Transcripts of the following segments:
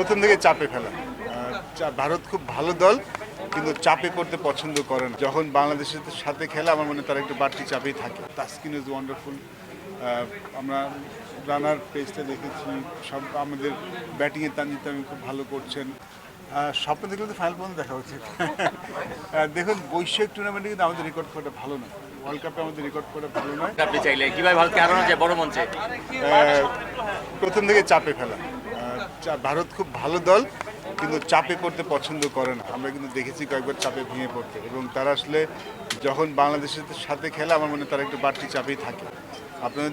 প্রথম থেকে চাপে ফেলা। ভারত খুব ভালো দল, কিন্তু চাপে পড়তে পছন্দ করে না। যখন বাংলাদেশের সাথে খেলে আমার মনে হয় তারা একটু বাড়তি চাপেই থাকে। Taskin is wonderful. আমরা রানার পেজটা দেখেছি, সব আমাদের ব্যাটিংয়ে তানজিদ তামিম খুব ভালো করছেন। স্বপ্ন দেখলে তো ফাইনাল পর্যন্ত দেখা উচিত। দেখুন, বৈশ্বিক টুর্নামেন্টে কিন্তু আমাদের রেকর্ড করাটা ভালো নয়। ওয়ার্ল্ড কাপে আমাদের রেকর্ড করা ভালো নয়। আপনি চাইলে কিভাবে ভারতকে হারানো যায় বড় মঞ্চে? প্রথম থেকে চাপে ফেলা। ভারত খুব ভালো দল, কিন্তু চাপে পড়তে পছন্দ করে না। আমরা কিন্তু দেখেছি কয়েকবার চাপে ভেঙে পড়তে, এবং তারা আসলে যখন বাংলাদেশের সাথে খেলে আমার মনে হয় তারা একটু বাড়তি চাপেই থাকে। আপনার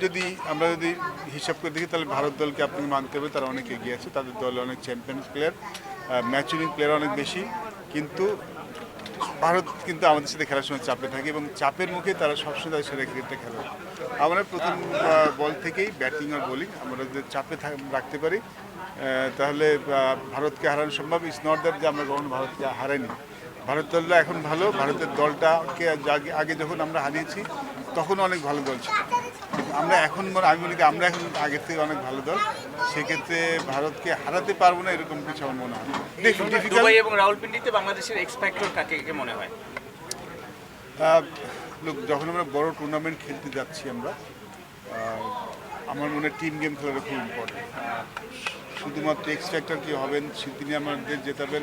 যদি আমরা যদি হিসাব করে দেখি, তাহলে ভারত দলকে আপনাকে মানতে হবে তারা অনেক এগিয়ে আছে। তাদের দলে অনেক চ্যাম্পিয়ন্স প্লেয়ার, ম্যাচুরিং প্লেয়ার অনেক বেশি, কিন্তু ভারত কিন্তু আমাদের সাথে খেলার সময় চাপে থাকে, এবং চাপের মুখে তারা সবসময় তাদের সেরা ক্রিকেটটা খেলে। আমরা প্রথম বল থেকেই ব্যাটিং আর বোলিং আমরা যদি চাপে রাখতে পারি, তাহলে ভারতকে হারানো সম্ভব। ইটস নট দ্যাট যে আমরা কখনো ভারতকে হারাইনি। ভারত দলটা এখন ভালো। ভারতের দলটাকে আগে যখন আমরা হারিয়েছি তখন অনেক ভালো দল ছিল। আমরা এখন আমি মনে করি আমরা এখন আগের থেকে অনেক ভালো দল। সেক্ষেত্রে ভারতকে হারাতে পারবো না এরকম কিছু আমার মনে হয়। দুবাই এবং রাওয়ালপিন্ডিতে বাংলাদেশের এক্স ফ্যাক্টর কাকে মনে হয়? লোক, যখন আমরা বড় টুর্নামেন্ট খেলতে যাচ্ছি আমরা, আমার মনে হয় টিম গেম খেলাটা খুব ইম্পর্টেন্ট। শুধুমাত্র এক্স ফ্যাক্টর কি হবেন, তিনি আমাদের জেতাবেন,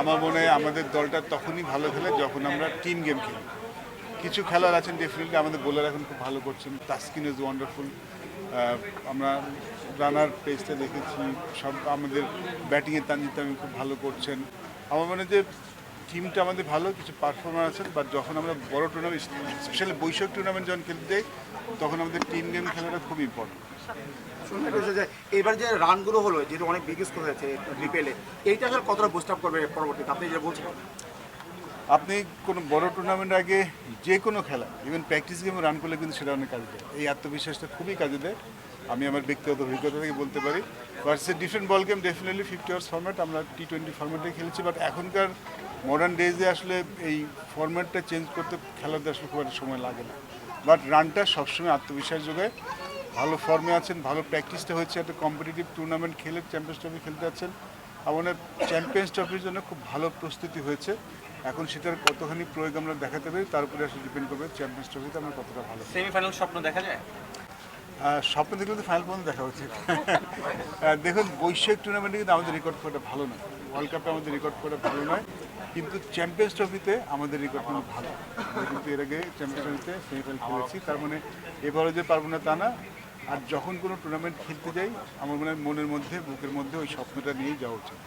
আমার মনে হয় আমাদের দলটা তখনই ভালো খেলে যখন আমরা টিম গেম খেলি। কিছু খেলোয়াড় আছেন ডেফিনেটলি, আমাদের বোলার এখন খুব ভালো করছেন। Taskin is wonderful. আমরা রানার পেজটা দেখেছি, সব আমাদের ব্যাটিংয়ে তানজিদ তামিম খুব ভালো করছেন। আমার মনে হয় যে টিমটা আমাদের ভালো, কিছু পারফরমার আছেন, বাট যখন আমরা বড় টুর্নামেন্ট, স্পেশালি বৈশ্বিক টুর্নামেন্ট যখন খেলতে যাই, তখন আমাদের টিম গেম খেলাটা খুব ইম্পর্টেন্ট। যে এবার যে রানগুলো হলো, যেটা অনেক বিগ স্কোর হয়েছে বিপিএলে, এইটা আসলে কতটা বুস্ট আপ করবে পরবর্তীতে, আপনি যেটা বলছেন? আপনি কোনো বড় টুর্নামেন্ট আগে যে কোনো খেলা, ইভেন প্র্যাকটিস গেমে রান করলে কিন্তু সেটা অনেক কাজে দেয়। এই আত্মবিশ্বাসটা খুবই কাজে দেয়। আমি আমার ব্যক্তিগত অভিজ্ঞতা থেকে বলতে পারি। But say different ball game, definitely 50 ওভার্স format, আমরা T20 ফরম্যাটে খেলেছি। বাট এখনকার মডার্ন ডেজে আসলে এই ফরম্যাটটা চেঞ্জ করতে খেলাতে আসলে খুব একটা সময় লাগে না। বাট রানটা সবসময় আত্মবিশ্বাস যোগায়। ভালো ফর্মে আছেন, ভালো প্র্যাকটিসটা হচ্ছে, একটা কম্পিটিটিভ টুর্নামেন্ট খেলে চ্যাম্পিয়ন্স ট্রফি খেলতে যাচ্ছেন। আমাদের চ্যাম্পিয়ন্স ট্রফির জন্য খুব ভালো প্রস্তুতি হয়েছে। এখন সেটার কতখানি প্রয়োগ আমরা দেখাতে পারি তার উপরে আসলে ডিপেন্ড করবে চ্যাম্পিয়ন্স ট্রফিতে আমরা কতটা ভালো। সেমিফাইনাল স্বপ্ন দেখা যায়? স্বপ্ন দেখলে তো ফাইনাল পর্যন্ত দেখা উচিত। দেখুন, বৈশ্বিক টুর্নামেন্টে কিন্তু আমাদের রেকর্ড করাটা ভালো নয়। ওয়ার্ল্ড কাপে আমাদের রেকর্ড করা ভালো নয়, কিন্তু চ্যাম্পিয়ন্স ট্রফিতে আমাদের রেকর্ড কিন্তু ভালো। আমরা কিন্তু এর আগে চ্যাম্পিয়ন্স ট্রফিতে সেমিফাইনাল খেলেছি, তার মানে এবারও যে পারবো না তা না। আর যখন কোনো টুর্নামেন্ট খেলতে যাই, আমার মনে হয় মনের মধ্যে, বুকের মধ্যে ওই স্বপ্নটা নিয়েই যাওয়া উচিত।